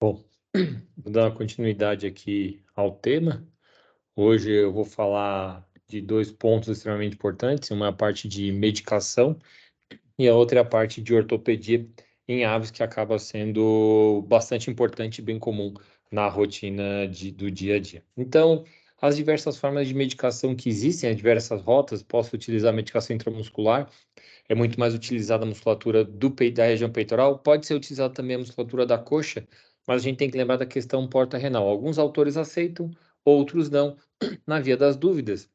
Bom, vou dar continuidade aqui ao tema. Hoje eu vou falar de dois pontos extremamente importantes. Uma é a parte de medicação e a outra é a parte de ortopedia em aves, que acaba sendo bastante importante e bem comum na rotina do dia a dia. Então, as diversas formas de medicação que existem, as diversas rotas, posso utilizar medicação intramuscular, é muito mais utilizada a musculatura do peito, da região peitoral, pode ser utilizada também a musculatura da coxa, mas a gente tem que lembrar da questão porta-renal. Alguns autores aceitam, outros não. Na via das dúvidas,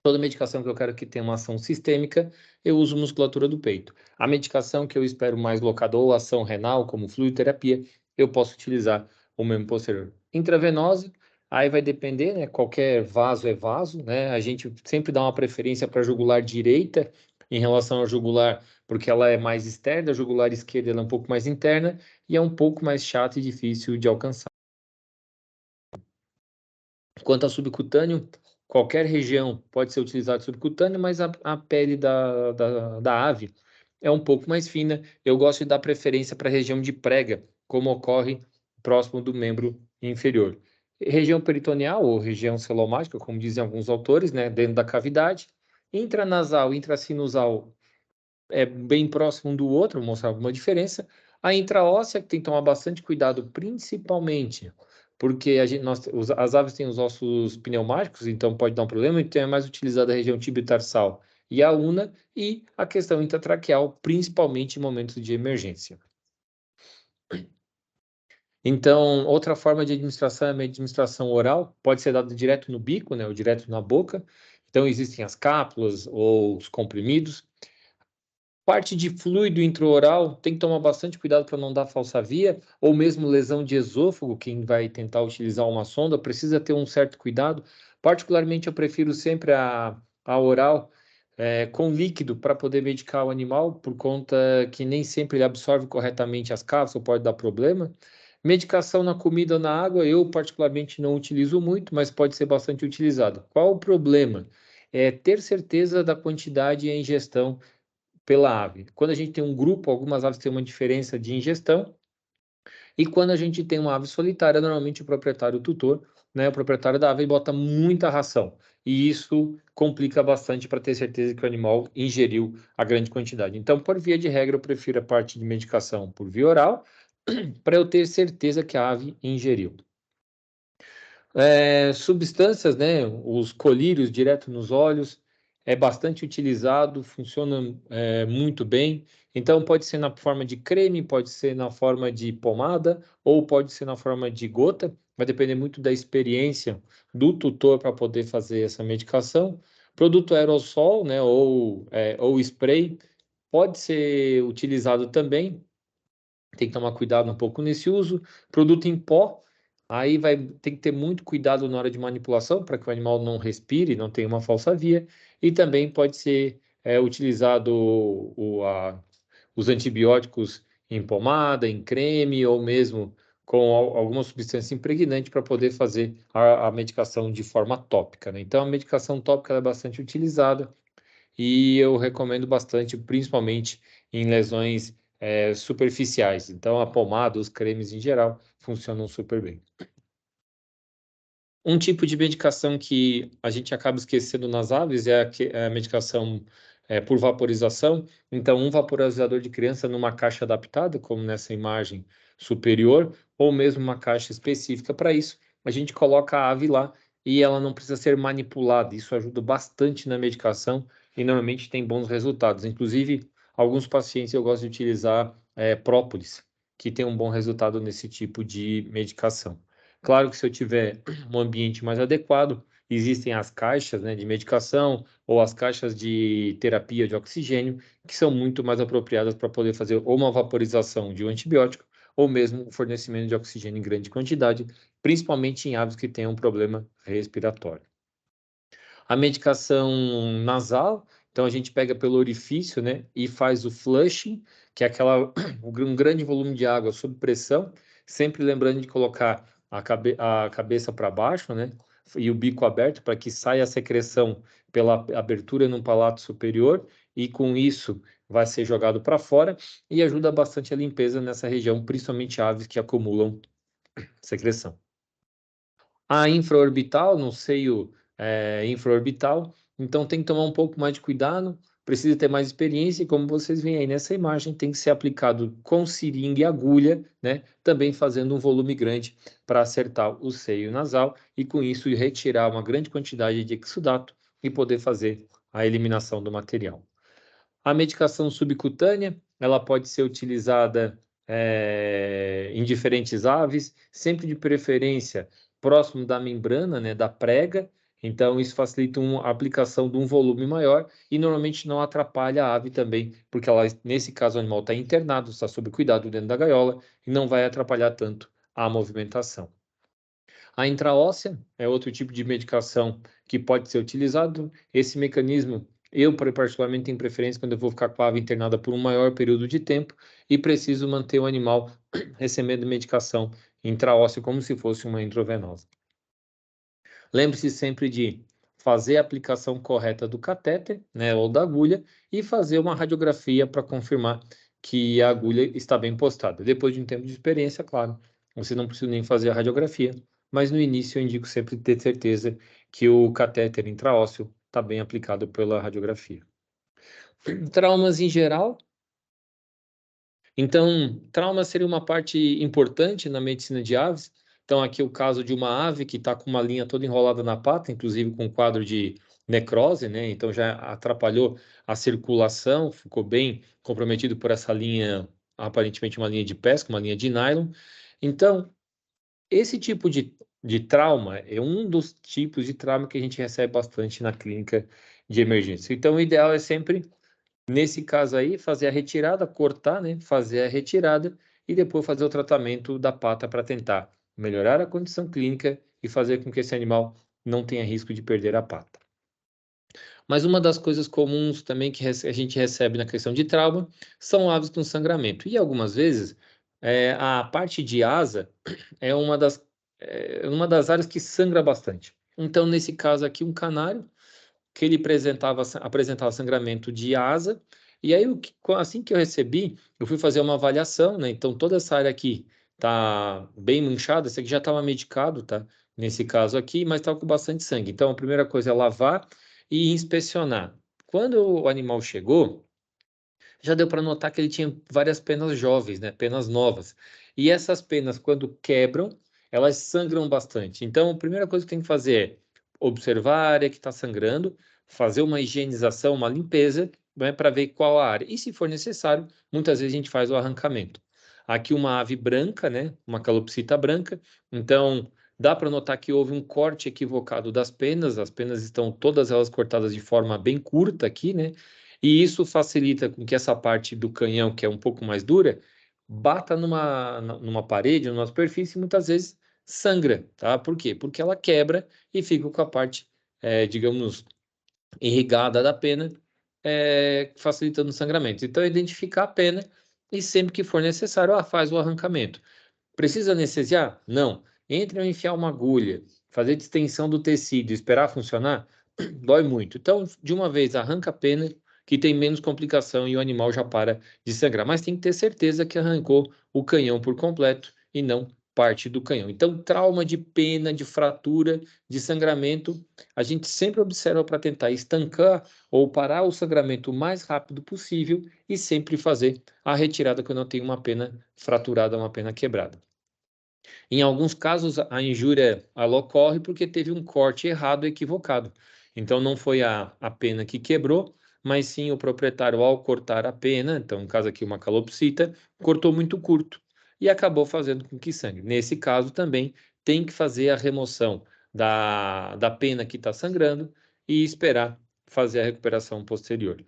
toda medicação que eu quero que tenha uma ação sistêmica, eu uso musculatura do peito. A medicação que eu espero mais locada ou ação renal, como fluidoterapia, eu posso utilizar o membro posterior. Intravenosa, aí vai depender, né? Qualquer vaso é vaso, né? A gente sempre dá uma preferência para a jugular direita em relação à jugular, porque ela é mais externa, a jugular esquerda ela é um pouco mais interna e é um pouco mais chata e difícil de alcançar. Quanto ao subcutâneo, qualquer região pode ser utilizada subcutâneo, mas a pele da ave é um pouco mais fina. Eu gosto de dar preferência para a região de prega, como ocorre próximo do membro inferior. Região peritoneal ou região celomática, como dizem alguns autores, né, dentro da cavidade. Intranasal e intracinusal é bem próximo um do outro, vou mostrar alguma diferença. A intraóssea, que tem que tomar bastante cuidado, principalmente porque as aves têm os ossos pneumáticos, então pode dar um problema, então é mais utilizada a região tibio-tarsal e a una, e a questão intratraqueal, principalmente em momentos de emergência. Então, outra forma de administração é a administração oral, pode ser dada direto no bico, né, ou direto na boca. Então, existem as cápsulas ou os comprimidos. Parte de fluido intraoral, tem que tomar bastante cuidado para não dar falsa via, ou mesmo lesão de esôfago, quem vai tentar utilizar uma sonda, precisa ter um certo cuidado. Particularmente, eu prefiro sempre a oral, com líquido, para poder medicar o animal, por conta que nem sempre ele absorve corretamente as cápsulas, pode dar problema. Medicação na comida ou na água, eu particularmente não utilizo muito, mas pode ser bastante utilizado. Qual o problema? É ter certeza da quantidade e a ingestão pela ave. Quando a gente tem um grupo, algumas aves têm uma diferença de ingestão, e quando a gente tem uma ave solitária, normalmente o proprietário, o tutor, né, o proprietário da ave, bota muita ração, e isso complica bastante para ter certeza que o animal ingeriu a grande quantidade. Então, por via de regra, eu prefiro a parte de medicação por via oral, para eu ter certeza que a ave ingeriu. Substâncias, né? Os colírios direto nos olhos é bastante utilizado, funciona muito bem. Então, pode ser na forma de creme, pode ser na forma de pomada, ou pode ser na forma de gota. Vai depender muito da experiência do tutor para poder fazer essa medicação. Produto aerossol, né? Ou spray, pode ser utilizado também. Tem que tomar cuidado um pouco nesse uso. Produto em pó, aí vai ter que ter muito cuidado na hora de manipulação para que o animal não respire, não tenha uma falsa via. E também pode ser utilizado os antibióticos em pomada, em creme ou mesmo com alguma substância impregnante para poder fazer a medicação de forma tópica, né? Então, a medicação tópica é bastante utilizada e eu recomendo bastante, principalmente em lesões superficiais. Então, a pomada, os cremes em geral, funcionam super bem. Um tipo de medicação que a gente acaba esquecendo nas aves é a medicação por vaporização. Então, um vaporizador de criança numa caixa adaptada, como nessa imagem superior, ou mesmo uma caixa específica para isso, a gente coloca a ave lá e ela não precisa ser manipulada. Isso ajuda bastante na medicação e normalmente tem bons resultados. Inclusive, alguns pacientes eu gosto de utilizar própolis, que tem um bom resultado nesse tipo de medicação. Claro que se eu tiver um ambiente mais adequado, existem as caixas, né, de medicação ou as caixas de terapia de oxigênio, que são muito mais apropriadas para poder fazer ou uma vaporização de um antibiótico ou mesmo o fornecimento de oxigênio em grande quantidade, principalmente em aves que tenham um problema respiratório. A medicação nasal, então a gente pega pelo orifício, né, e faz o flushing, que é um grande volume de água sob pressão, sempre lembrando de colocar a cabeça para baixo, né, e o bico aberto para que saia a secreção pela abertura no palato superior, e com isso vai ser jogado para fora e ajuda bastante a limpeza nessa região, principalmente aves que acumulam secreção. A infraorbital, no seio infraorbital, então tem que tomar um pouco mais de cuidado, precisa ter mais experiência, e como vocês veem aí nessa imagem, tem que ser aplicado com seringa e agulha, né? Também fazendo um volume grande para acertar o seio nasal e com isso retirar uma grande quantidade de exudato e poder fazer a eliminação do material. A medicação subcutânea, ela pode ser utilizada em diferentes aves, sempre de preferência próximo da membrana, né, da prega. Então, isso facilita a aplicação de um volume maior e normalmente não atrapalha a ave também, porque ela, nesse caso o animal está internado, está sob cuidado dentro da gaiola e não vai atrapalhar tanto a movimentação. A intraóssea é outro tipo de medicação que pode ser utilizado. Esse mecanismo, eu particularmente tenho preferência quando eu vou ficar com a ave internada por um maior período de tempo e preciso manter o animal recebendo medicação intraóssea como se fosse uma intravenosa. Lembre-se sempre de fazer a aplicação correta do catéter, né, ou da agulha, e fazer uma radiografia para confirmar que a agulha está bem postada. Depois de um tempo de experiência, claro, você não precisa nem fazer a radiografia, mas no início eu indico sempre ter certeza que o catéter intraósseo está bem aplicado pela radiografia. Traumas em geral. Então, trauma seria uma parte importante na medicina de aves. Então, aqui o caso de uma ave que está com uma linha toda enrolada na pata, inclusive com quadro de necrose, né? Então já atrapalhou a circulação, ficou bem comprometido por essa linha, aparentemente uma linha de pesca, uma linha de nylon. Então, esse tipo de trauma é um dos tipos de trauma que a gente recebe bastante na clínica de emergência. Então, o ideal é sempre, nesse caso aí, fazer a retirada, cortar, né? Fazer a retirada e depois fazer o tratamento da pata para tentar melhorar a condição clínica e fazer com que esse animal não tenha risco de perder a pata. Mas uma das coisas comuns também que a gente recebe na questão de trauma são aves com sangramento. E algumas vezes a parte de asa é uma das áreas que sangra bastante. Então, nesse caso aqui, um canário que ele apresentava sangramento de asa, e aí assim que eu recebi, eu fui fazer uma avaliação, né? Então toda essa área aqui tá bem manchada, esse aqui já estava medicado, tá? Nesse caso aqui, mas estava com bastante sangue. Então a primeira coisa é lavar e inspecionar. Quando o animal chegou, já deu para notar que ele tinha várias penas jovens, né? Penas novas. E essas penas, quando quebram, elas sangram bastante. Então, a primeira coisa que tem que fazer é observar a área que está sangrando, fazer uma higienização, uma limpeza, né, para ver qual a área. E, se for necessário, muitas vezes a gente faz o arrancamento. Aqui uma ave branca, né? Uma calopsita branca. Então, dá para notar que houve um corte equivocado das penas. As penas estão todas elas cortadas de forma bem curta aqui, né? E isso facilita com que essa parte do canhão, que é um pouco mais dura, bata numa parede, numa superfície, e muitas vezes sangra, tá? Por quê? Porque ela quebra e fica com a parte, digamos, irrigada da pena, facilitando o sangramento. Então, identificar a pena e sempre que for necessário, faz o arrancamento. Precisa anestesiar? Não. Entre eu enfiar uma agulha, fazer distensão do tecido e esperar funcionar, dói muito. Então, de uma vez, arranca a pena, que tem menos complicação e o animal já para de sangrar. Mas tem que ter certeza que arrancou o canhão por completo e não parte do canhão. Então, trauma de pena, de fratura, de sangramento, a gente sempre observa para tentar estancar ou parar o sangramento o mais rápido possível e sempre fazer a retirada quando eu tenho uma pena fraturada, uma pena quebrada. Em alguns casos, a injúria ela ocorre porque teve um corte errado, equivocado. Então, não foi a pena que quebrou, mas sim o proprietário, ao cortar a pena, então, no caso aqui, uma calopsita, cortou muito curto e acabou fazendo com que sangre. Nesse caso, também tem que fazer a remoção da pena que está sangrando e esperar fazer a recuperação posterior.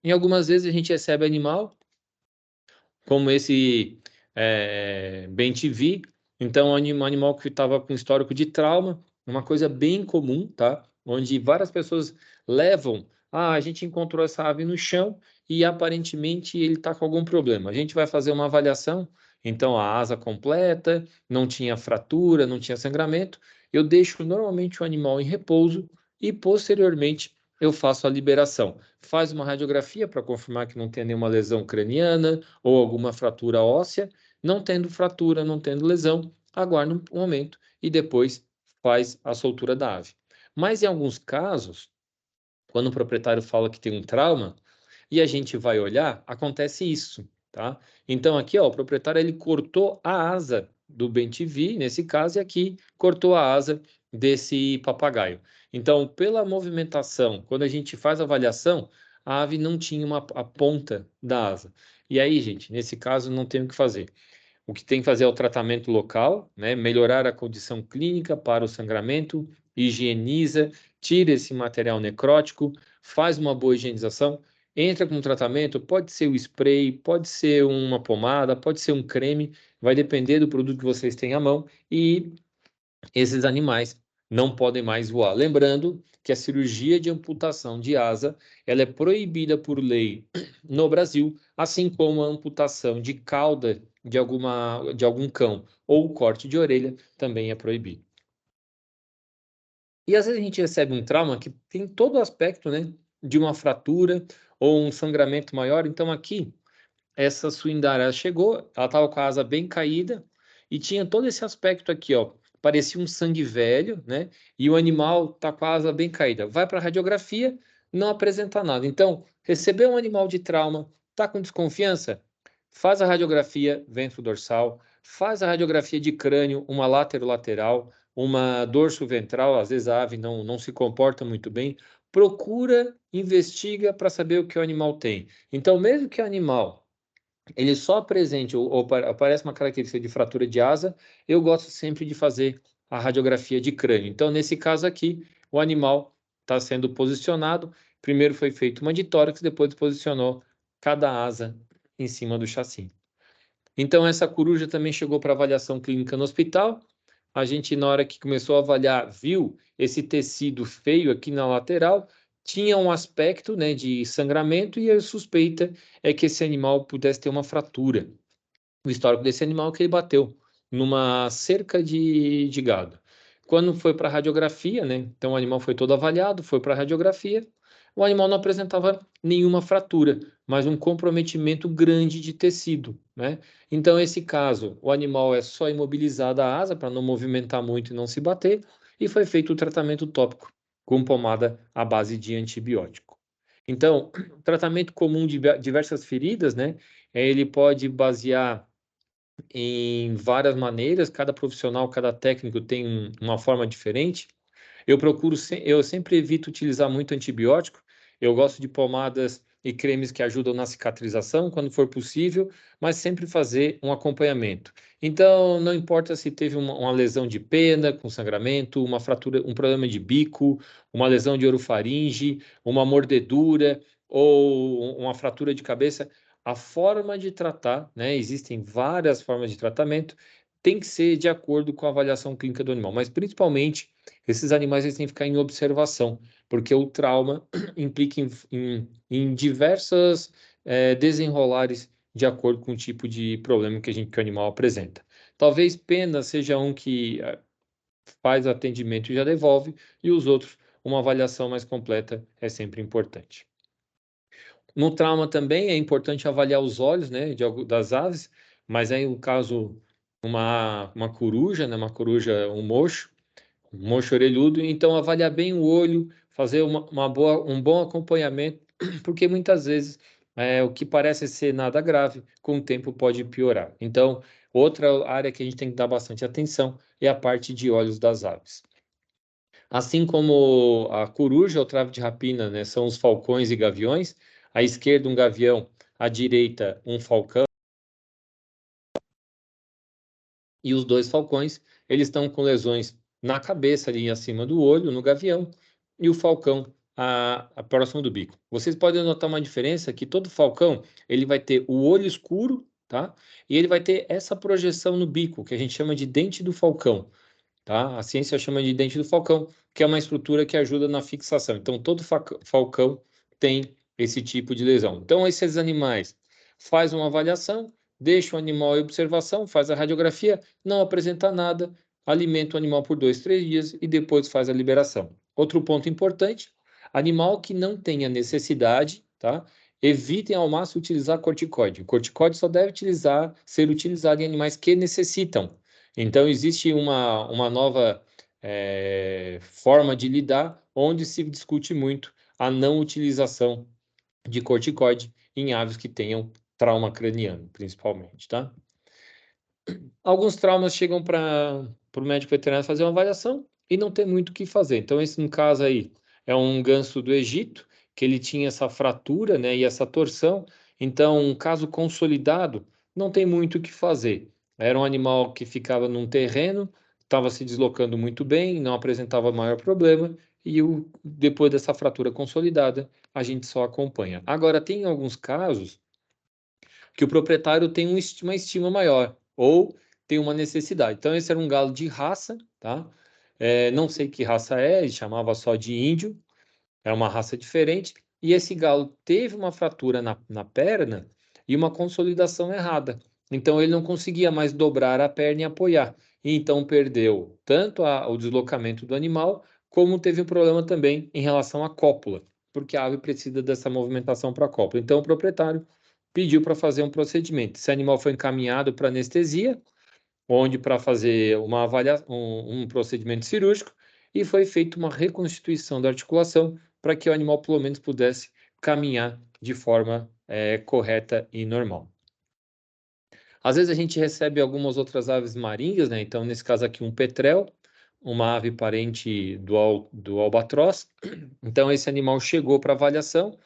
Em algumas vezes, a gente recebe animal, como esse bem TV, então um animal que estava com histórico de trauma, uma coisa bem comum, tá? Onde várias pessoas levam, a gente encontrou essa ave no chão e aparentemente ele está com algum problema. A gente vai fazer uma avaliação, então a asa completa, não tinha fratura, não tinha sangramento. Eu deixo normalmente o animal em repouso e posteriormente eu faço a liberação. Faz uma radiografia para confirmar que não tem nenhuma lesão craniana ou alguma fratura óssea. Não tendo fratura, não tendo lesão, aguarda um momento e depois faz a soltura da ave. Mas em alguns casos, quando o proprietário fala que tem um trauma e a gente vai olhar, acontece isso, tá? Então aqui, ó, o proprietário ele cortou a asa do bem-te-vi, nesse caso, e aqui cortou a asa desse papagaio. Então, pela movimentação, quando a gente faz a avaliação, a ave não tinha a ponta da asa. E aí, gente, nesse caso não tem o que fazer. O que tem que fazer é o tratamento local, né? Melhorar a condição clínica para o sangramento, higieniza, tira esse material necrótico, faz uma boa higienização, entra com um tratamento, pode ser o spray, pode ser uma pomada, pode ser um creme, vai depender do produto que vocês têm à mão e esses animais não podem mais voar. Lembrando que a cirurgia de amputação de asa, ela é proibida por lei no Brasil, assim como a amputação de cauda de algum cão ou o corte de orelha também é proibido. E às vezes a gente recebe um trauma que tem todo o aspecto, né, de uma fratura ou um sangramento maior. Então aqui essa suindara chegou, ela estava com a asa bem caída e tinha todo esse aspecto aqui, ó. Parecia um sangue velho, né? E o animal tá com a asa bem caída. Vai para a radiografia, não apresenta nada. Então, recebeu um animal de trauma, tá com desconfiança? Faz a radiografia ventro-dorsal, faz a radiografia de crânio, uma látero-lateral, uma dorso-ventral, às vezes a ave não se comporta muito bem. Procura, investiga para saber o que o animal tem. Então, mesmo que o animal ele só apresente ou aparece uma característica de fratura de asa, eu gosto sempre de fazer a radiografia de crânio. Então, nesse caso aqui, o animal está sendo posicionado. Primeiro foi feita uma de tórax, depois posicionou cada asa em cima do chassi. Então, essa coruja também chegou para avaliação clínica no hospital. A gente, na hora que começou a avaliar, viu esse tecido feio aqui na lateral, tinha um aspecto, né, de sangramento e a suspeita é que esse animal pudesse ter uma fratura. O histórico desse animal é que ele bateu numa cerca de gado. Quando foi para a radiografia, né, então o animal foi todo avaliado, foi para a radiografia, o animal não apresentava nenhuma fratura, mas um comprometimento grande de tecido, né? Então, esse caso, o animal é só imobilizado a asa para não movimentar muito e não se bater, e foi feito o tratamento tópico com pomada à base de antibiótico. Então, o tratamento comum de diversas feridas, né? Ele pode basear em várias maneiras, cada profissional, cada técnico tem uma forma diferente. Eu sempre evito utilizar muito antibiótico. Eu gosto de pomadas e cremes que ajudam na cicatrização, quando for possível, mas sempre fazer um acompanhamento. Então, não importa se teve uma lesão de pena com sangramento, uma fratura, um problema de bico, uma lesão de orofaringe, uma mordedura ou uma fratura de cabeça, a forma de tratar, né? Existem várias formas de tratamento, tem que ser de acordo com a avaliação clínica do animal, mas principalmente esses animais eles têm que ficar em observação, porque o trauma implica em diversas desenrolares de acordo com o tipo de problema que o animal apresenta. Talvez pena seja um que faz o atendimento e já devolve, e os outros, uma avaliação mais completa é sempre importante. No trauma também é importante avaliar os olhos, né, das aves, mas aí no caso uma coruja, né, um mocho orelhudo, então avaliar bem o olho, fazer um bom acompanhamento, porque muitas vezes o que parece ser nada grave, com o tempo pode piorar. Então, outra área que a gente tem que dar bastante atenção é a parte de olhos das aves. Assim como a coruja, o trave de rapina, né, são os falcões e gaviões, à esquerda um gavião, à direita um falcão, e os dois falcões, eles estão com lesões na cabeça, ali acima do olho, no gavião, e o falcão próximo do bico. Vocês podem notar uma diferença que todo falcão, ele vai ter o olho escuro, tá? E ele vai ter essa projeção no bico, que a gente chama de dente do falcão, tá? A ciência chama de dente do falcão, que é uma estrutura que ajuda na fixação. Então, todo falcão tem esse tipo de lesão. Então, esses animais faz uma avaliação, deixa o animal em observação, faz a radiografia, não apresenta nada, alimenta o animal por 2, 3 dias e depois faz a liberação. Outro ponto importante, animal que não tenha necessidade, tá? Evitem ao máximo utilizar corticoide. O corticoide só deve ser utilizado em animais que necessitam. Então, existe uma nova forma de lidar, onde se discute muito a não utilização de corticoide em aves que tenham trauma craniano, principalmente, tá? Alguns traumas chegam para o médico veterinário fazer uma avaliação e não tem muito o que fazer. Então, esse, no caso aí, é um ganso do Egito, que ele tinha essa fratura, né, e essa torção. Então, um caso consolidado, não tem muito o que fazer. Era um animal que ficava num terreno, estava se deslocando muito bem, não apresentava maior problema, e depois dessa fratura consolidada, a gente só acompanha. Agora, tem alguns casos que o proprietário tem uma estima maior, ou tem uma necessidade. Então, esse era um galo de raça, tá? Não sei que raça é, ele chamava só de índio, era uma raça diferente, e esse galo teve uma fratura na perna e uma consolidação errada. Então, ele não conseguia mais dobrar a perna e apoiar. E então, perdeu tanto o deslocamento do animal, como teve um problema também em relação à cópula, porque a ave precisa dessa movimentação para a cópula. Então, o proprietário pediu para fazer um procedimento. Esse animal foi encaminhado para anestesia, onde para fazer uma um procedimento cirúrgico, e foi feita uma reconstituição da articulação para que o animal pelo menos pudesse caminhar de forma correta e normal. Às vezes a gente recebe algumas outras aves marinhas, né? Então, nesse caso aqui, um petrel, uma ave parente do albatroz. Então, esse animal chegou para avaliação,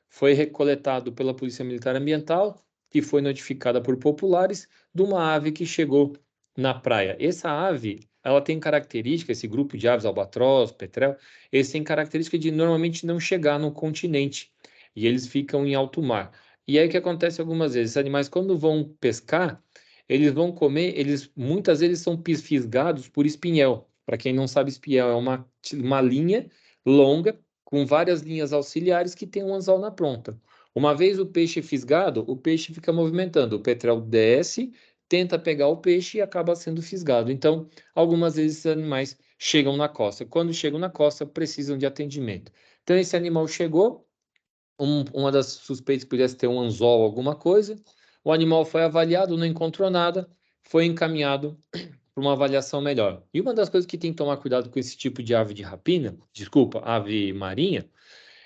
foi recoletado pela Polícia Militar Ambiental, que foi notificada por populares de uma ave que chegou na praia. Essa ave, ela tem característica, esse grupo de aves, albatroz, petrel, eles têm característica de normalmente não chegar no continente, e eles ficam em alto mar. E aí o que acontece algumas vezes? Esses animais, quando vão pescar, eles vão comer, muitas vezes são fisgados por espinhel. Para quem não sabe, espinhel é uma linha longa com várias linhas auxiliares que tem um anzol na ponta. Uma vez o peixe fisgado, o peixe fica movimentando, o petrel desce, tenta pegar o peixe e acaba sendo fisgado. Então, algumas vezes esses animais chegam na costa. Quando chegam na costa, precisam de atendimento. Então, esse animal chegou, uma das suspeitas pudesse ter um anzol, alguma coisa. O animal foi avaliado, não encontrou nada, foi encaminhado para uma avaliação melhor. E uma das coisas que tem que tomar cuidado com esse tipo de ave de rapina, desculpa, ave marinha,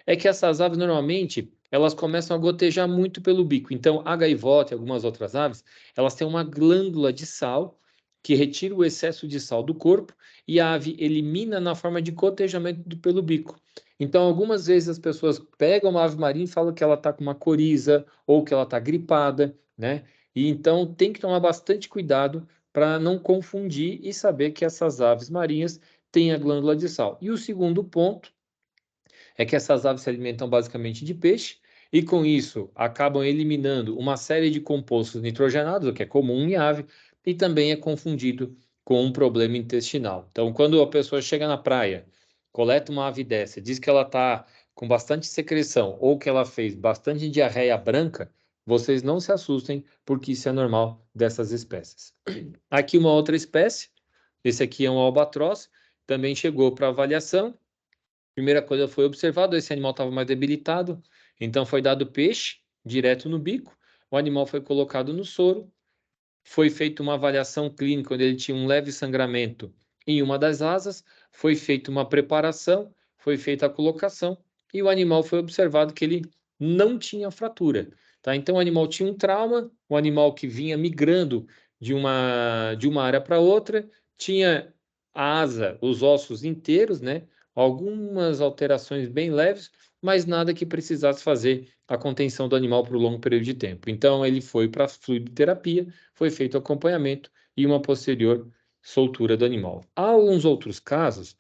é que essas aves normalmente elas começam a gotejar muito pelo bico. Então, a gaivota e algumas outras aves, elas têm uma glândula de sal que retira o excesso de sal do corpo e a ave elimina na forma de gotejamento pelo bico. Então, algumas vezes as pessoas pegam uma ave marinha e falam que ela está com uma coriza ou que ela está gripada, né? E então tem que tomar bastante cuidado para não confundir e saber que essas aves marinhas têm a glândula de sal. E o segundo ponto é que essas aves se alimentam basicamente de peixe e, com isso, acabam eliminando uma série de compostos nitrogenados, o que é comum em ave, e também é confundido com um problema intestinal. Então, quando a pessoa chega na praia, coleta uma ave dessa, diz que ela está com bastante secreção ou que ela fez bastante diarreia branca, vocês não se assustem, porque isso é normal dessas espécies. Aqui uma outra espécie, esse aqui é um albatroz, também chegou para avaliação. Primeira coisa foi observado, esse animal estava mais debilitado, então foi dado peixe direto no bico, o animal foi colocado no soro, foi feita uma avaliação clínica onde ele tinha um leve sangramento em uma das asas, foi feita uma preparação, foi feita a colocação e o animal foi observado que ele não tinha fratura, tá? Então o animal tinha um trauma, o animal que vinha migrando de uma área para outra, tinha a asa, os ossos inteiros, né? Algumas alterações bem leves, mas nada que precisasse fazer a contenção do animal por um longo período de tempo. Então ele foi para a fluidoterapia, foi feito acompanhamento e uma posterior soltura do animal. Há alguns outros casos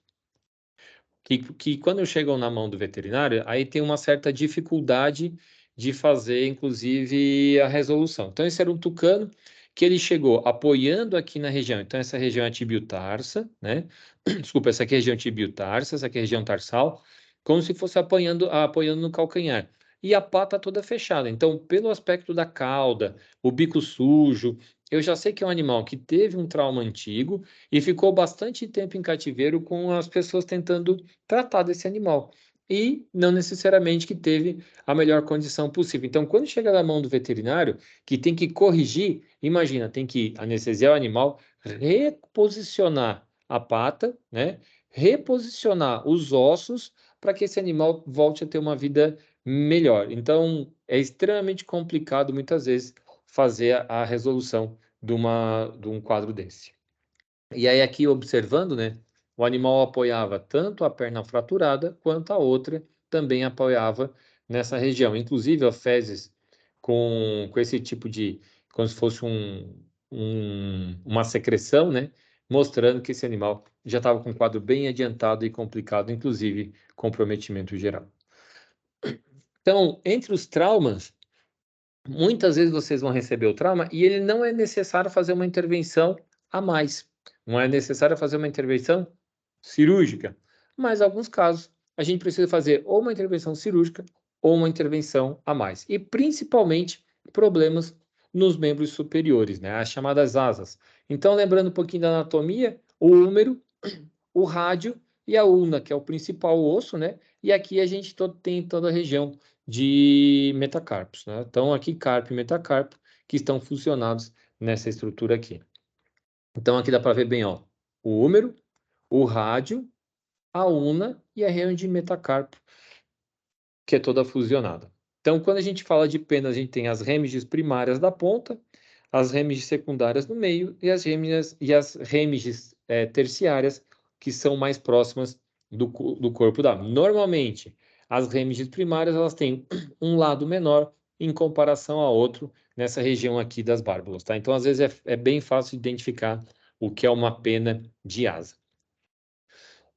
que quando chegam na mão do veterinário, aí tem uma certa dificuldade de fazer, inclusive, a resolução. Então, esse era um tucano que ele chegou apoiando aqui na região. Então, essa região é tibiotarsa, né? Desculpa, essa aqui é a região tibiotarsa, essa aqui é a região tarsal, como se fosse apoiando no calcanhar. E a pata toda fechada. Então, pelo aspecto da cauda, o bico sujo, eu já sei que é um animal que teve um trauma antigo e ficou bastante tempo em cativeiro com as pessoas tentando tratar desse animal. E não necessariamente que teve a melhor condição possível. Então, quando chega na mão do veterinário, que tem que corrigir, imagina, tem que anestesiar o animal, reposicionar a pata, né? Reposicionar os ossos para que esse animal volte a ter uma vida melhor. Então, é extremamente complicado, muitas vezes, fazer a resolução de um quadro desse. E aí, aqui observando, né? O animal apoiava tanto a perna fraturada quanto a outra também apoiava nessa região. Inclusive, a fezes com esse tipo de, como se fosse uma secreção, né? Mostrando que esse animal já estava com um quadro bem adiantado e complicado, inclusive comprometimento geral. Então, entre os traumas, muitas vezes vocês vão receber o trauma e ele não é necessário fazer uma intervenção a mais. Não é necessário fazer uma intervenção cirúrgica. Mas, em alguns casos, a gente precisa fazer ou uma intervenção cirúrgica ou uma intervenção a mais. E, principalmente, problemas nos membros superiores, né? As chamadas asas. Então, lembrando um pouquinho da anatomia, o húmero, o rádio e a ulna, que é o principal osso, né? E aqui a gente tem toda a região de metacarpos, né? Então, aqui carpo e metacarpo que estão fusionados nessa estrutura aqui. Então, aqui dá para ver bem, ó, o húmero, o rádio, a ulna e a região de metacarpo, que é toda fusionada. Então, quando a gente fala de penas, a gente tem as remiges primárias da ponta, as remiges secundárias no meio e as remiges terciárias, que são mais próximas do corpo da ave. Normalmente, as remiges primárias elas têm um lado menor em comparação a outro nessa região aqui das bárbulas, tá? Então, às vezes, é bem fácil identificar o que é uma pena de asa.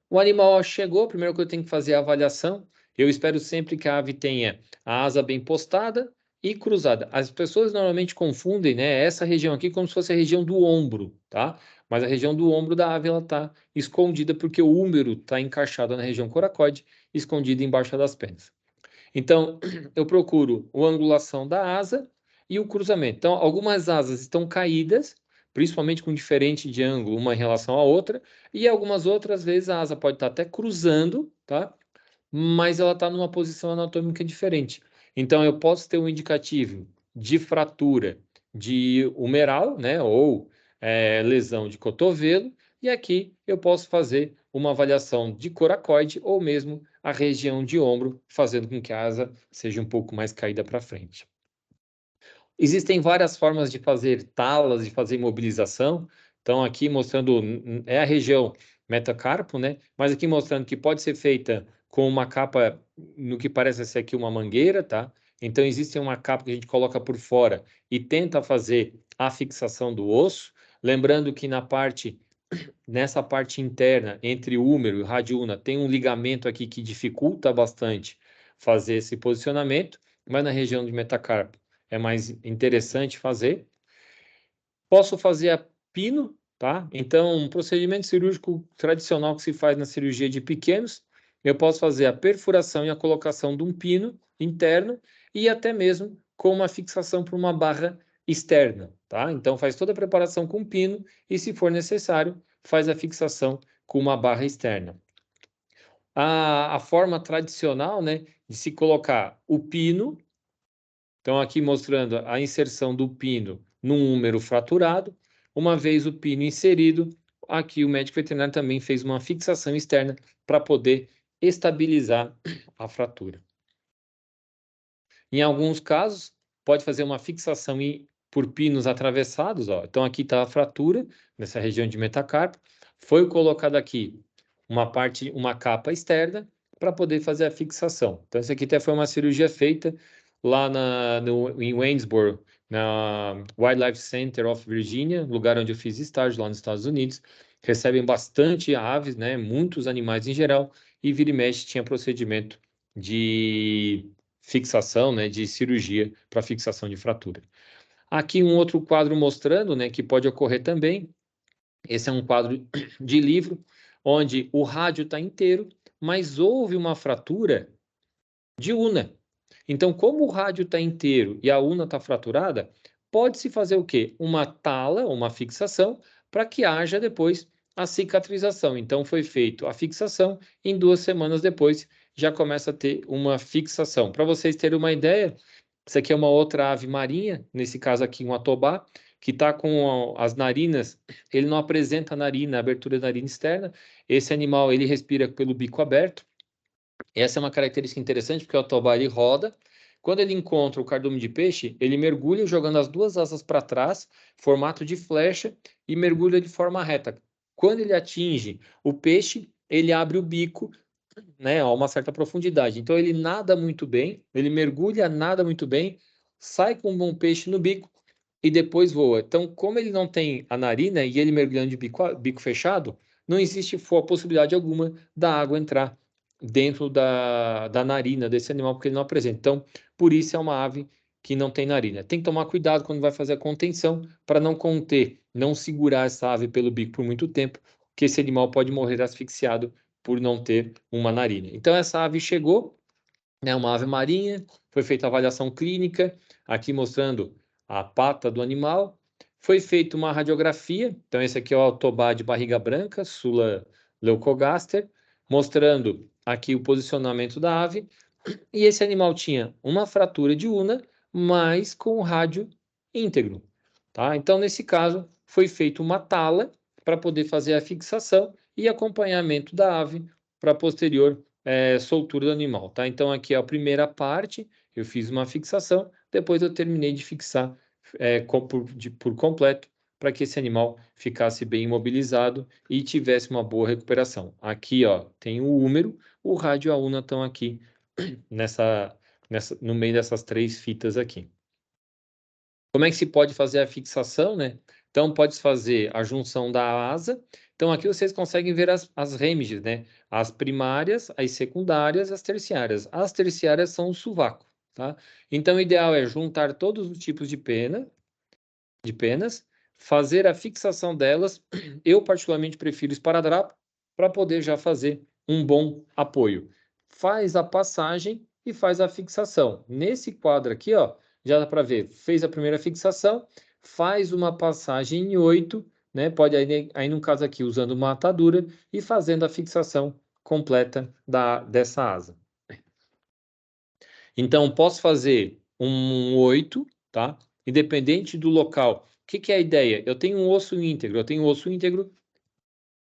O animal chegou, primeiro que eu tenho que fazer a avaliação. Eu espero sempre que a ave tenha a asa bem postada e cruzada. As pessoas normalmente confundem, né, essa região aqui como se fosse a região do ombro, tá? Mas a região do ombro da ave ela está escondida porque o húmero está encaixado na região coracoide, escondido embaixo das pernas. Então, eu procuro a angulação da asa e o cruzamento. Então, algumas asas estão caídas, principalmente com diferente de ângulo uma em relação à outra, e algumas outras vezes a asa pode estar até cruzando, tá? Mas ela está numa posição anatômica diferente. Então, eu posso ter um indicativo de fratura de humeral, né? Ou lesão de cotovelo, e aqui eu posso fazer uma avaliação de coracoide ou mesmo a região de ombro, fazendo com que a asa seja um pouco mais caída para frente. Existem várias formas de fazer talas, de fazer imobilização. Então, aqui mostrando, é a região metacarpo, né? Mas aqui mostrando que pode ser feita com uma capa, no que parece ser aqui uma mangueira, tá? Então, existe uma capa que a gente coloca por fora e tenta fazer a fixação do osso. Lembrando que nessa parte interna, entre o húmero e o radiúna, tem um ligamento aqui que dificulta bastante fazer esse posicionamento, mas na região de metacarpo é mais interessante fazer. Posso fazer a pino, tá? Então, um procedimento cirúrgico tradicional que se faz na cirurgia de pequenos, eu posso fazer a perfuração e a colocação de um pino interno e até mesmo com uma fixação por uma barra externa, tá? Então, faz toda a preparação com pino e, se for necessário, faz a fixação com uma barra externa. A forma tradicional, né, de se colocar o pino. Então, aqui mostrando a inserção do pino num húmero fraturado. Uma vez o pino inserido, aqui o médico veterinário também fez uma fixação externa para poder estabilizar a fratura. Em alguns casos, pode fazer uma fixação por pinos atravessados. Ó. Então, aqui está a fratura, nessa região de metacarpo. Foi colocada aqui uma capa externa para poder fazer a fixação. Então, essa aqui até foi uma cirurgia feita lá em Waynesboro, na Wildlife Center of Virginia, lugar onde eu fiz estágio lá nos Estados Unidos. Recebem bastante aves, né? Muitos animais em geral, e vira e mexe tinha procedimento de fixação, né? De cirurgia para fixação de fratura. Aqui um outro quadro mostrando, né? Que pode ocorrer também. Esse é um quadro de livro, onde o rádio está inteiro, mas houve uma fratura de una. Então, como o rádio está inteiro e a una está fraturada, pode-se fazer o quê? Uma tala, uma fixação, para que haja depois a cicatrização. Então, foi feito a fixação, em 2 semanas depois já começa a ter uma fixação. Para vocês terem uma ideia, isso aqui é uma outra ave marinha, nesse caso aqui um atobá, que está com as narinas, ele não apresenta a narina, a abertura da narina externa. Esse animal, ele respira pelo bico aberto. Essa é uma característica interessante, porque o Autobá, ele roda. Quando ele encontra o cardume de peixe, ele mergulha jogando as duas asas para trás, formato de flecha, e mergulha de forma reta. Quando ele atinge o peixe, ele abre o bico, né, a uma certa profundidade. Então ele nada muito bem, ele mergulha, nada muito bem, sai com um bom peixe no bico e depois voa. Então, como ele não tem a narina e ele mergulhando de bico fechado, não existe possibilidade alguma da água entrar dentro da narina desse animal, porque ele não apresenta. Então, por isso é uma ave que não tem narina. Tem que tomar cuidado quando vai fazer a contenção para não conter, não segurar essa ave pelo bico por muito tempo, que esse animal pode morrer asfixiado por não ter uma narina. Então, essa ave chegou, né, uma ave marinha, foi feita a avaliação clínica, aqui mostrando a pata do animal, foi feita uma radiografia, então esse aqui é o Autobá de barriga branca, Sula leucogaster, mostrando aqui o posicionamento da ave, e esse animal tinha uma fratura de una, mas com rádio íntegro, tá? Então, nesse caso, foi feita uma tala para poder fazer a fixação e acompanhamento da ave para posterior soltura do animal, tá? Então, aqui é a primeira parte, eu fiz uma fixação, depois eu terminei de fixar por completo, para que esse animal ficasse bem imobilizado e tivesse uma boa recuperação. Aqui, ó, tem o húmero, o rádio e a una estão aqui no meio dessas três fitas aqui. Como é que se pode fazer a fixação, né? Então, pode fazer a junção da asa. Então, aqui vocês conseguem ver as remiges, né? As primárias, as secundárias, as terciárias. As terciárias são o sovaco, tá? Então, o ideal é juntar todos os tipos de penas, fazer a fixação delas. Eu, particularmente, prefiro esparadrapo para poder já fazer um bom apoio. Faz a passagem e faz a fixação. Nesse quadro aqui, ó, já dá para ver, fez a primeira fixação, faz uma passagem em 8, né? Pode aí no caso aqui, usando uma atadura e fazendo a fixação completa dessa asa. Então, posso fazer um 8, tá? Independente do local. O que é a ideia? Eu tenho um osso íntegro,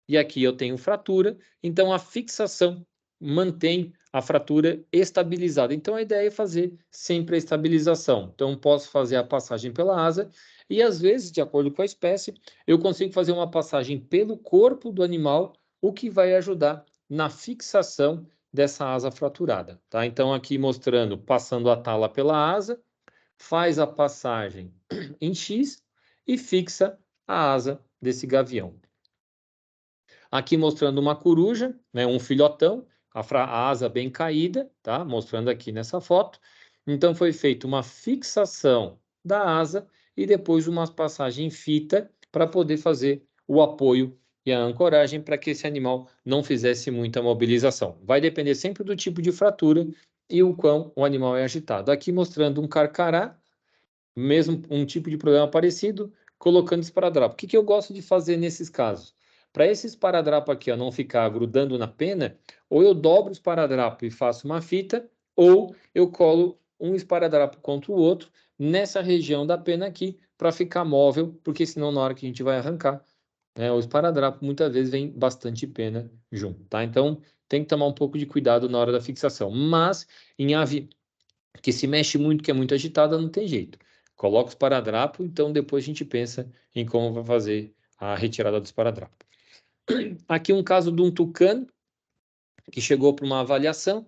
e aqui eu tenho fratura, então a fixação mantém a fratura estabilizada. Então, a ideia é fazer sempre a estabilização. Então, posso fazer a passagem pela asa e, às vezes, de acordo com a espécie, eu consigo fazer uma passagem pelo corpo do animal, o que vai ajudar na fixação dessa asa fraturada, tá? Então, aqui mostrando, passando a tala pela asa, faz a passagem em X e fixa a asa desse gavião. Aqui mostrando uma coruja, né, um filhotão, a asa bem caída, tá? Mostrando aqui nessa foto. Então, foi feita uma fixação da asa e depois uma passagem em fita para poder fazer o apoio e a ancoragem para que esse animal não fizesse muita mobilização. Vai depender sempre do tipo de fratura e o quão o animal é agitado. Aqui mostrando um carcará, mesmo um tipo de problema parecido, colocando esparadrapo. O que eu gosto de fazer nesses casos? Para esse esparadrapo aqui ó, não ficar grudando na pena, ou eu dobro o esparadrapo e faço uma fita, ou eu colo um esparadrapo contra o outro nessa região da pena aqui, para ficar móvel, porque senão na hora que a gente vai arrancar, o esparadrapo muitas vezes vem bastante pena junto, tá? Então, tem que tomar um pouco de cuidado na hora da fixação. Mas, em ave que se mexe muito, que é muito agitada, não tem jeito. Coloca o esparadrapo, então depois a gente pensa em como vai fazer a retirada do esparadrapo. Aqui um caso de um tucano que chegou para uma avaliação.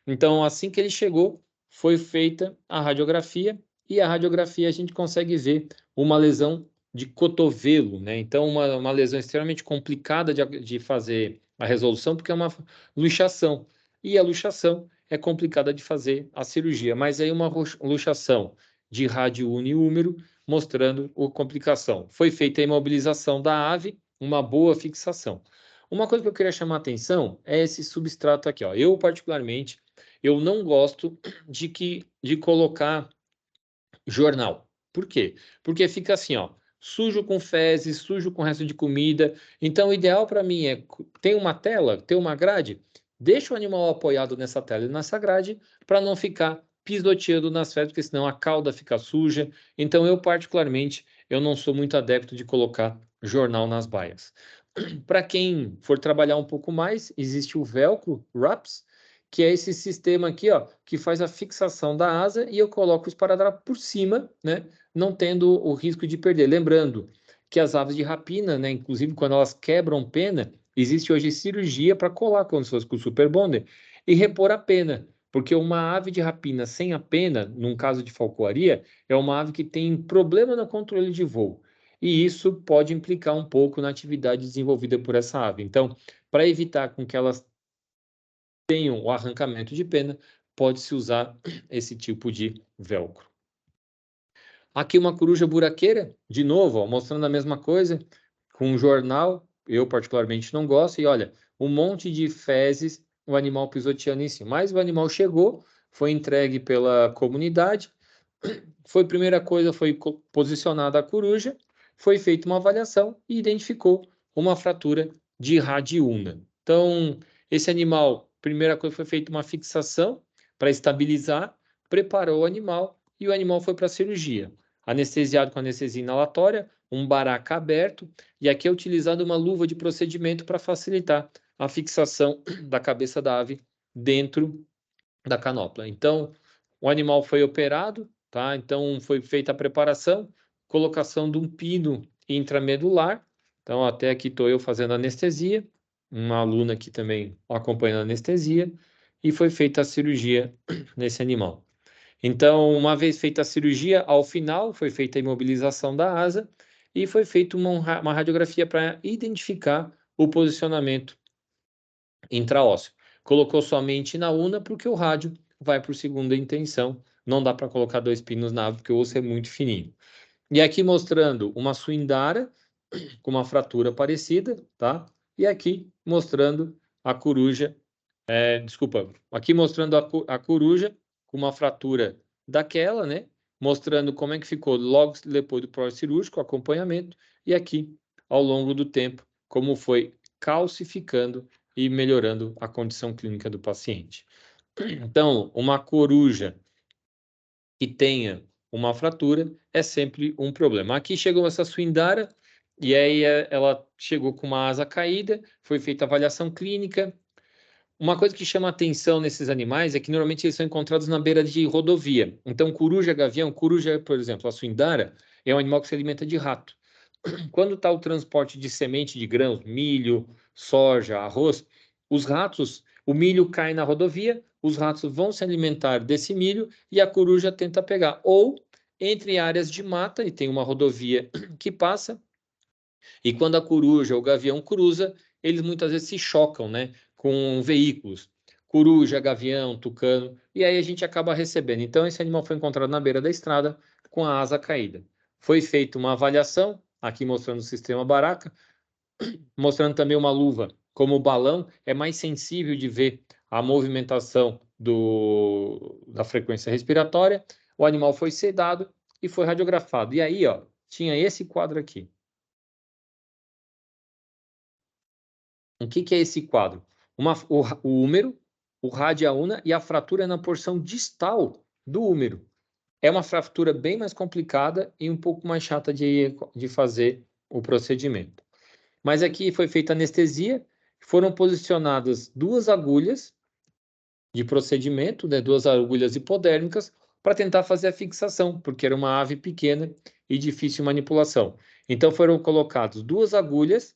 Então, assim que ele chegou, foi feita a radiografia, e a radiografia a gente consegue ver uma lesão de cotovelo, né? Então, uma lesão extremamente complicada de fazer a resolução, porque é uma luxação. E a luxação é complicada de fazer a cirurgia, mas aí uma luxação de rádio uniúmero mostrando a complicação. Foi feita a imobilização da ave, uma boa fixação. Uma coisa que eu queria chamar a atenção é esse substrato aqui, ó. Eu, particularmente, eu não gosto de colocar jornal. Por quê? Porque fica assim, ó, sujo com fezes, sujo com resto de comida. Então, o ideal para mim é ter uma tela, ter uma grade, deixa o animal apoiado nessa tela e nessa grade para não ficar pisoteando nas fezes, porque senão a cauda fica suja. Então, eu particularmente, eu não sou muito adepto de colocar jornal nas baias. Para quem for trabalhar um pouco mais, existe o Velcro Wraps, que é esse sistema aqui, ó, que faz a fixação da asa e eu coloco o esparadrapo por cima, né, não tendo o risco de perder. Lembrando que as aves de rapina, né, inclusive quando elas quebram pena, existe hoje cirurgia para colar como se fosse com o Super Bonder e repor a pena, porque uma ave de rapina sem a pena, num caso de falcoaria, é uma ave que tem problema no controle de voo. E isso pode implicar um pouco na atividade desenvolvida por essa ave. Então, para evitar com que elas tenham o arrancamento de pena, pode-se usar esse tipo de velcro. Aqui uma coruja buraqueira, de novo, ó, mostrando a mesma coisa, com um jornal, eu particularmente não gosto, e olha, um monte de fezes, o animal pisoteando em cima. Mas o animal chegou, foi entregue pela comunidade, foi primeira coisa, foi posicionada a coruja, foi feita uma avaliação e identificou uma fratura de radiúna. Então, esse animal, primeira coisa, foi feita uma fixação para estabilizar, preparou o animal e o animal foi para a cirurgia. Anestesiado com anestesia inalatória, um baraca aberto, e aqui é utilizada uma luva de procedimento para facilitar a fixação da cabeça da ave dentro da canopla. Então, o animal foi operado, tá? Então, foi feita a preparação, colocação de um pino intramedular. Então, até aqui estou eu fazendo anestesia, uma aluna aqui também acompanhando a anestesia, e foi feita a cirurgia nesse animal. Então, uma vez feita a cirurgia, ao final foi feita a imobilização da asa e foi feita uma radiografia para identificar o posicionamento intraósseo. Colocou somente na una porque o rádio vai por segunda intenção. Não dá para colocar 2 pinos na ave porque o osso é muito fininho. E aqui mostrando uma suindara com uma fratura parecida, tá? E aqui mostrando a coruja, desculpa, aqui mostrando a coruja com uma fratura daquela, né? Mostrando como é que ficou logo depois do pós-cirúrgico, acompanhamento, e aqui, ao longo do tempo, como foi calcificando e melhorando a condição clínica do paciente. Então, uma coruja que tenha uma fratura é sempre um problema. Aqui chegou essa suindara, e aí ela chegou com uma asa caída, foi feita a avaliação clínica. Uma coisa que chama atenção nesses animais é que normalmente eles são encontrados na beira de rodovia. Então, coruja, gavião, coruja, por exemplo, a suindara, é um animal que se alimenta de rato. Quando está o transporte de semente de grãos, milho, soja, arroz, os ratos, o milho cai na rodovia, os ratos vão se alimentar desse milho e a coruja tenta pegar. Ou entre áreas de mata, e tem uma rodovia que passa, e quando a coruja ou o gavião cruza, eles muitas vezes se chocam, né, com veículos. Coruja, gavião, tucano, e aí a gente acaba recebendo. Então, esse animal foi encontrado na beira da estrada com a asa caída. Foi feita uma avaliação, aqui mostrando o sistema Baraka, mostrando também uma luva como o balão, é mais sensível de ver a movimentação da frequência respiratória. O animal foi sedado e foi radiografado. E aí, ó, tinha esse quadro aqui. O que é esse quadro? O húmero, o radiaúna e a fratura na porção distal do húmero. É uma fratura bem mais complicada e um pouco mais chata de fazer o procedimento. Mas aqui foi feita anestesia, foram posicionadas 2 agulhas de procedimento, né, 2 agulhas hipodérmicas, para tentar fazer a fixação, porque era uma ave pequena e difícil manipulação. Então foram colocadas 2 agulhas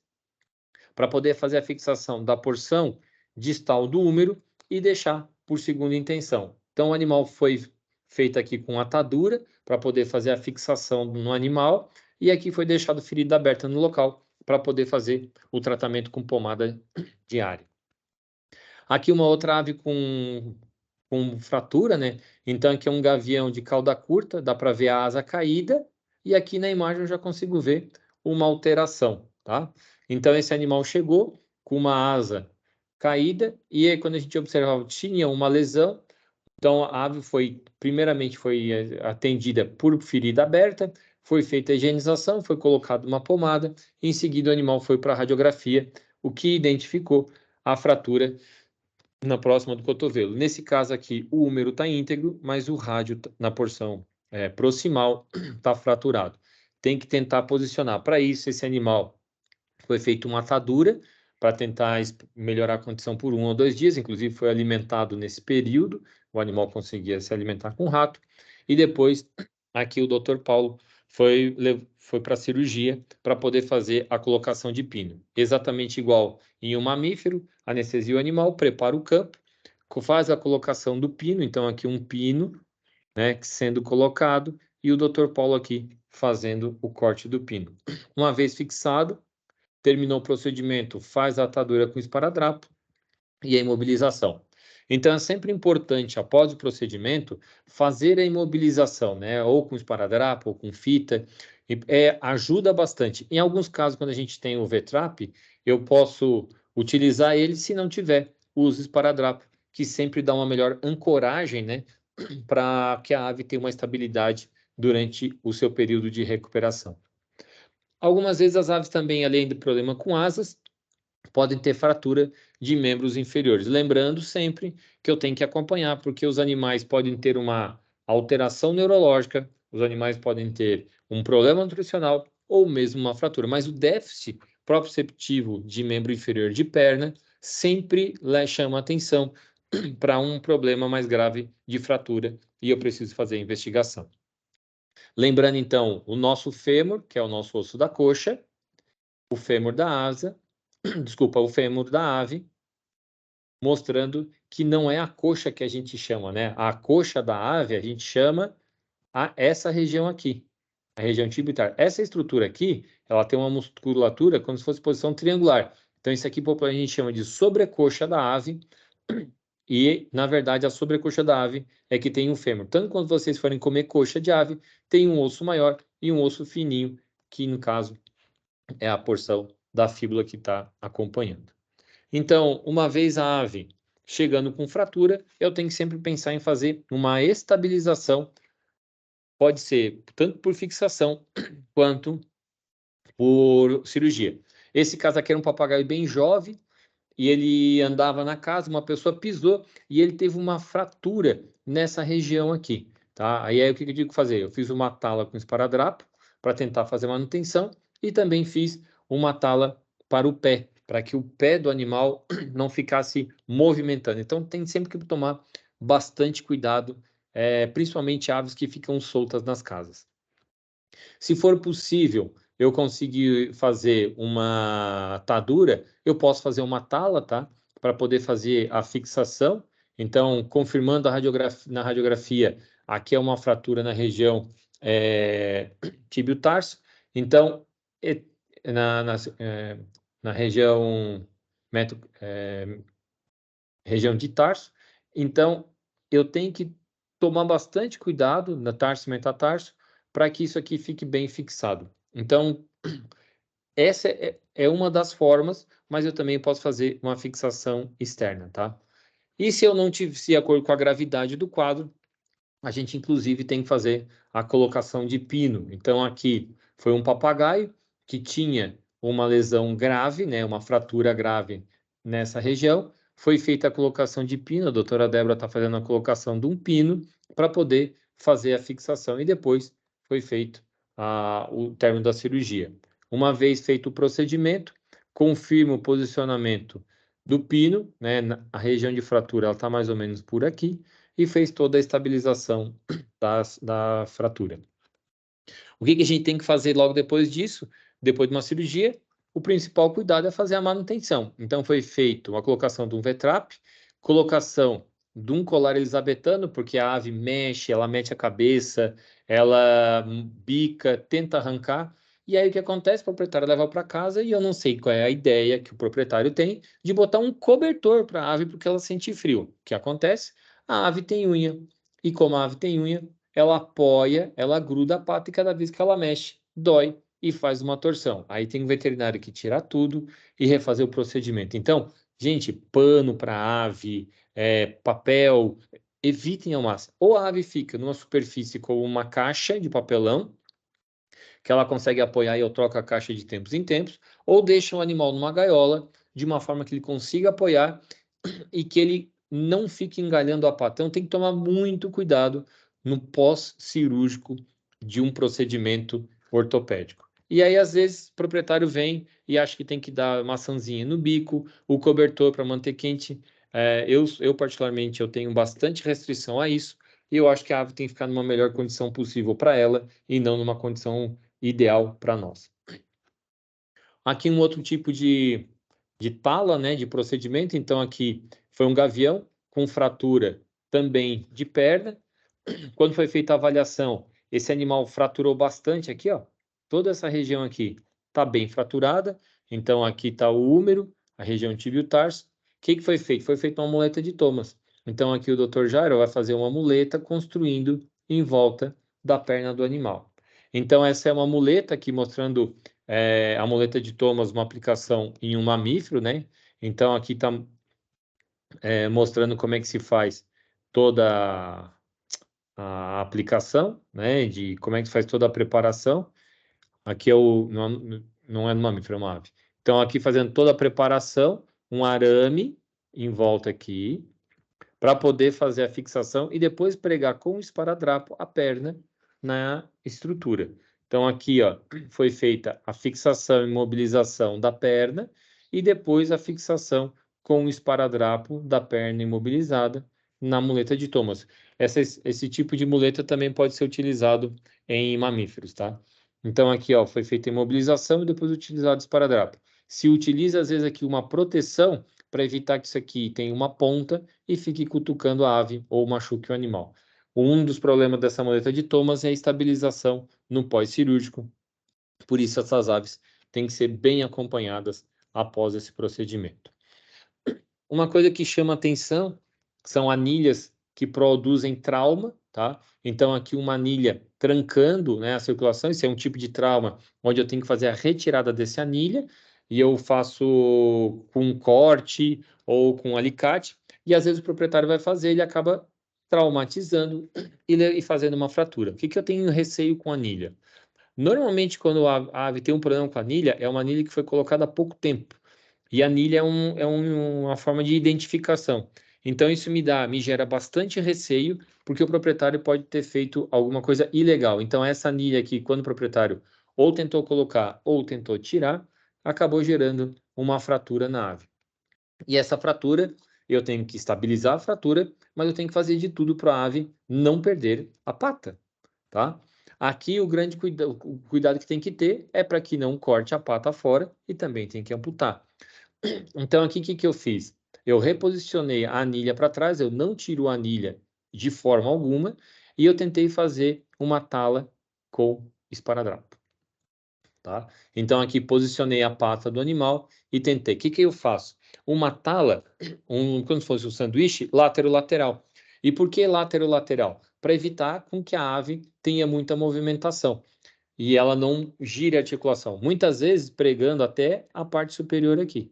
para poder fazer a fixação da porção distal do húmero e deixar por segunda intenção. Então, o animal foi feito aqui com atadura para poder fazer a fixação no animal e aqui foi deixado ferida aberta no local para poder fazer o tratamento com pomada diária. Aqui uma outra ave com fratura, né? Então aqui é um gavião de cauda curta, dá para ver a asa caída e aqui na imagem eu já consigo ver uma alteração, tá? Então esse animal chegou com uma asa caída e aí quando a gente observava tinha uma lesão. Então a ave primeiramente foi atendida por ferida aberta, foi feita a higienização, foi colocada uma pomada, em seguida o animal foi para a radiografia, o que identificou a fratura na próxima do cotovelo. Nesse caso aqui, o húmero está íntegro, mas o rádio na porção proximal está fraturado. Tem que tentar posicionar. Para isso, esse animal foi feita uma atadura para tentar melhorar a condição por 1 ou 2 dias, inclusive foi alimentado nesse período, o animal conseguia se alimentar com rato, e depois aqui o Dr. Paulo foi para a cirurgia para poder fazer a colocação de pino. Exatamente igual em um mamífero, anestesia o animal, prepara o campo, faz a colocação do pino, então aqui um pino, né, sendo colocado, e o Dr. Paulo aqui fazendo o corte do pino. Uma vez fixado, terminou o procedimento, faz a atadura com esparadrapo e a imobilização. Então, é sempre importante, após o procedimento, fazer a imobilização, né? Ou com esparadrapo, ou com fita, ajuda bastante. Em alguns casos, quando a gente tem o V-Trap, eu posso utilizar ele se não tiver, uso esparadrapo, que sempre dá uma melhor ancoragem, né? Para que a ave tenha uma estabilidade durante o seu período de recuperação. Algumas vezes as aves também, além do problema com asas, podem ter fratura de membros inferiores. Lembrando sempre que eu tenho que acompanhar, porque os animais podem ter uma alteração neurológica, os animais podem ter um problema nutricional ou mesmo uma fratura. Mas o déficit proprioceptivo de membro inferior de perna sempre chama atenção para um problema mais grave de fratura e eu preciso fazer a investigação. Lembrando, então, o nosso fêmur, que é o nosso osso da coxa, o fêmur da asa, desculpa, o fêmur da ave, mostrando que não é a coxa que a gente chama, né? A coxa da ave a gente chama essa região aqui, a região tibial. Essa estrutura aqui, ela tem uma musculatura como se fosse posição triangular. Então, isso aqui a gente chama de sobrecoxa da ave, e, na verdade, a sobrecoxa da ave é que tem um fêmur. Tanto quando vocês forem comer coxa de ave, tem um osso maior e um osso fininho, que, no caso, é a porção da fíbula que está acompanhando. Então, uma vez a ave chegando com fratura, eu tenho que sempre pensar em fazer uma estabilização, pode ser tanto por fixação quanto por cirurgia. Esse caso aqui era um papagaio bem jovem, e ele andava na casa, uma pessoa pisou e ele teve uma fratura nessa região aqui, tá? Aí o que eu digo que fazer? Eu fiz uma tala com esparadrapo para tentar fazer manutenção e também fiz uma tala para o pé, para que o pé do animal não ficasse movimentando. Então tem sempre que tomar bastante cuidado, principalmente aves que ficam soltas nas casas. Se for possível, eu conseguir fazer uma atadura, eu posso fazer uma tala, tá? Para poder fazer a fixação. Então, confirmando na radiografia, aqui é uma fratura na região tibio-tarso. Então, na região, região de tarso. Então, eu tenho que tomar bastante cuidado na tarso e metatarso para que isso aqui fique bem fixado. Então, essa é uma das formas, mas eu também posso fazer uma fixação externa, tá? E se eu não tive, de acordo com a gravidade do quadro, a gente inclusive tem que fazer a colocação de pino. Então, aqui foi um papagaio que tinha uma lesão grave, né, uma fratura grave nessa região. Foi feita a colocação de pino, a doutora Débora está fazendo a colocação de um pino para poder fazer a fixação. E depois foi feito o término da cirurgia. Uma vez feito o procedimento, confirma o posicionamento do pino, né, a região de fratura está mais ou menos por aqui, e fez toda a estabilização da fratura. O que a gente tem que fazer logo depois disso? Depois de uma cirurgia, o principal cuidado é fazer a manutenção. Então, foi feito a colocação de um V-Trap, colocação de um colar elisabetano, porque a ave mexe, ela mete a cabeça, ela bica, tenta arrancar, e aí o que acontece? O proprietário leva para casa e eu não sei qual é a ideia que o proprietário tem de botar um cobertor para a ave porque ela sente frio. O que acontece? A ave tem unha, e como a ave tem unha, ela apoia, ela gruda a pata e cada vez que ela mexe, dói e faz uma torção. Aí tem um veterinário que tira tudo e refazer o procedimento. Então, gente, pano para ave, papel, evitem ao máximo. Ou a ave fica numa superfície como uma caixa de papelão, que ela consegue apoiar e eu troco a caixa de tempos em tempos, ou deixa o animal numa gaiola, de uma forma que ele consiga apoiar e que ele não fique engalhando a pata. Então, tem que tomar muito cuidado no pós-cirúrgico de um procedimento ortopédico. E aí, às vezes, o proprietário vem e acha que tem que dar maçãzinha no bico, o cobertor para manter quente. Eu, particularmente, eu tenho bastante restrição a isso, e eu acho que a ave tem que ficar numa melhor condição possível para ela e não numa condição ideal para nós. Aqui um outro tipo de tala, né, de procedimento. Então, aqui foi um gavião com fratura também de perna. Quando foi feita a avaliação, esse animal fraturou bastante aqui, ó. Toda essa região aqui está bem fraturada. Então, aqui está o húmero, a região tibio-tarso. O que foi feito? Foi feita uma muleta de Thomas. Então, aqui o Dr. Jairo vai fazer uma muleta construindo em volta da perna do animal. Então, essa é uma muleta aqui mostrando a muleta de Thomas, uma aplicação em um mamífero, né? Então, aqui está mostrando como é que se faz toda a aplicação, né? De como é que se faz toda a preparação. Aqui não é no mamífero, é uma ave. Então, aqui fazendo toda a preparação, um arame em volta aqui, para poder fazer a fixação e depois pregar com o esparadrapo a perna na estrutura. Então, aqui, ó, foi feita a fixação e mobilização da perna e depois a fixação com o esparadrapo da perna imobilizada na muleta de Thomas. Esse tipo de muleta também pode ser utilizado em mamíferos, tá? Então, aqui, ó, foi feita a imobilização e depois utilizado o esparadrapo. Se utiliza, às vezes, aqui uma proteção para evitar que isso aqui tenha uma ponta e fique cutucando a ave ou machuque o animal. Um dos problemas dessa muleta de Thomas é a estabilização no pós-cirúrgico. Por isso, essas aves têm que ser bem acompanhadas após esse procedimento. Uma coisa que chama atenção são anilhas que produzem trauma, tá? Então, aqui uma anilha trancando, né, a circulação, isso é um tipo de trauma onde eu tenho que fazer a retirada dessa anilha, e eu faço com um corte ou com um alicate, e às vezes o proprietário vai fazer, ele acaba traumatizando e fazendo uma fratura. O que eu tenho receio com anilha? Normalmente, quando a ave tem um problema com a anilha, é uma anilha que foi colocada há pouco tempo. E a anilha uma forma de identificação. Então, isso me gera bastante receio, porque o proprietário pode ter feito alguma coisa ilegal. Então, essa anilha aqui, quando o proprietário ou tentou colocar ou tentou tirar, acabou gerando uma fratura na ave. E essa fratura, eu tenho que estabilizar a fratura, mas eu tenho que fazer de tudo para a ave não perder a pata, tá? Aqui o grande o cuidado que tem que ter é para que não corte a pata fora e também tem que amputar. Então, aqui, o que eu fiz? Eu reposicionei a anilha para trás, eu não tiro a anilha de forma alguma, e eu tentei fazer uma tala com esparadrapo, tá? Então, aqui posicionei a pata do animal e tentei. O que eu faço? Uma tala, como se fosse um sanduíche, látero-lateral. E por que látero-lateral? Para evitar com que a ave tenha muita movimentação e ela não gire a articulação. Muitas vezes pregando até a parte superior aqui,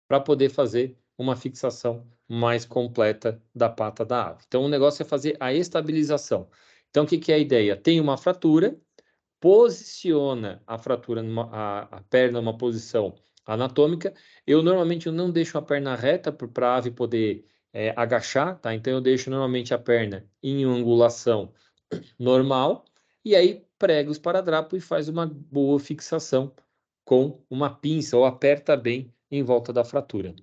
para poder fazer uma fixação mais completa da pata da ave. Então, o negócio é fazer a estabilização. Então, o que é a ideia? Tem uma fratura, posiciona a fratura, a perna numa posição anatômica. Eu normalmente não deixo a perna reta para a ave poder agachar, tá? Então, eu deixo normalmente a perna em angulação normal e aí prega o esparadrapo e faz uma boa fixação com uma pinça ou aperta bem em volta da fratura.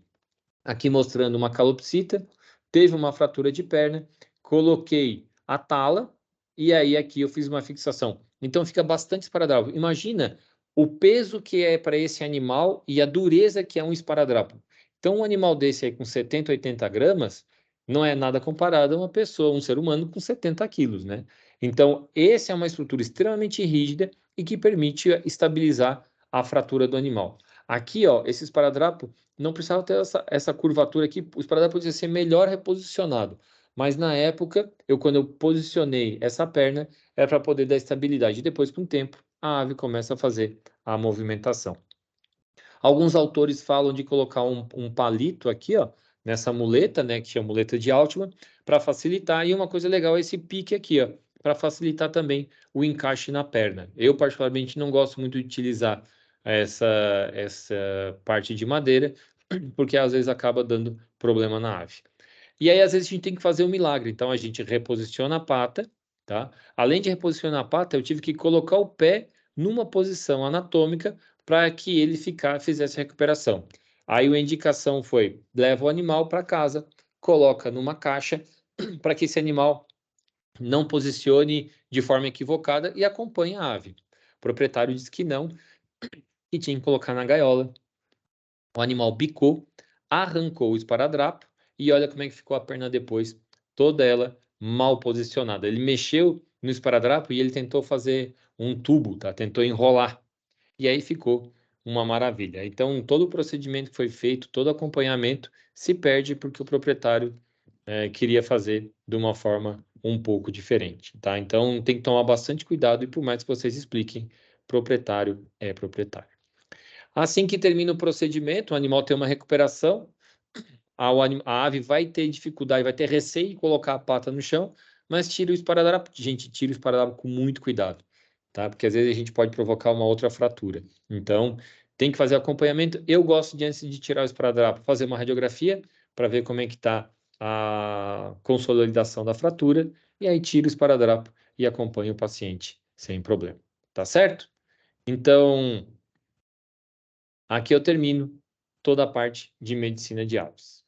Aqui mostrando uma calopsita, teve uma fratura de perna, coloquei a tala e aí aqui eu fiz uma fixação. Então fica bastante esparadrapo. Imagina o peso que é para esse animal e a dureza que é um esparadrapo. Então um animal desse aí com 70, 80 gramas não é nada comparado a uma pessoa, um ser humano com 70 quilos, né? Então essa é uma estrutura extremamente rígida e que permite estabilizar a fratura do animal. Aqui, ó, esse esparadrapo não precisava ter essa curvatura aqui, o esparadrapo podia ser melhor reposicionado. Mas na época, quando eu posicionei essa perna, era para poder dar estabilidade. E depois, com o tempo, a ave começa a fazer a movimentação. Alguns autores falam de colocar um palito aqui, ó, nessa muleta, né, que chama muleta de Altman, para facilitar. E uma coisa legal é esse pique aqui, ó, para facilitar também o encaixe na perna. Eu, particularmente, não gosto muito de utilizar essa parte de madeira, porque às vezes acaba dando problema na ave. E aí, às vezes, a gente tem que fazer um milagre. Então, a gente reposiciona a pata, tá? Além de reposicionar a pata, eu tive que colocar o pé numa posição anatômica para que ele fizesse a recuperação. Aí, a indicação foi, leva o animal para casa, coloca numa caixa para que esse animal não posicione de forma equivocada e acompanhe a ave. O proprietário disse que não, que tinha que colocar na gaiola. O animal bicou, arrancou o esparadrapo e olha como é que ficou a perna depois, toda ela mal posicionada. Ele mexeu no esparadrapo e ele tentou fazer um tubo, tá? Tentou enrolar. E aí ficou uma maravilha. Então, todo o procedimento que foi feito, todo o acompanhamento se perde porque o proprietário queria fazer de uma forma um pouco diferente, tá? Então, tem que tomar bastante cuidado e por mais que vocês expliquem, proprietário é proprietário. Assim que termina o procedimento, o animal tem uma recuperação, a ave vai ter dificuldade, vai ter receio de colocar a pata no chão, mas tira o esparadrapo. Gente, tira o esparadrapo com muito cuidado, tá? Porque às vezes a gente pode provocar uma outra fratura. Então, tem que fazer acompanhamento. Eu gosto de, antes de tirar o esparadrapo, fazer uma radiografia para ver como é que está a consolidação da fratura, e aí tiro o esparadrapo e acompanho o paciente sem problema. Tá certo? Então, aqui eu termino toda a parte de medicina de aves.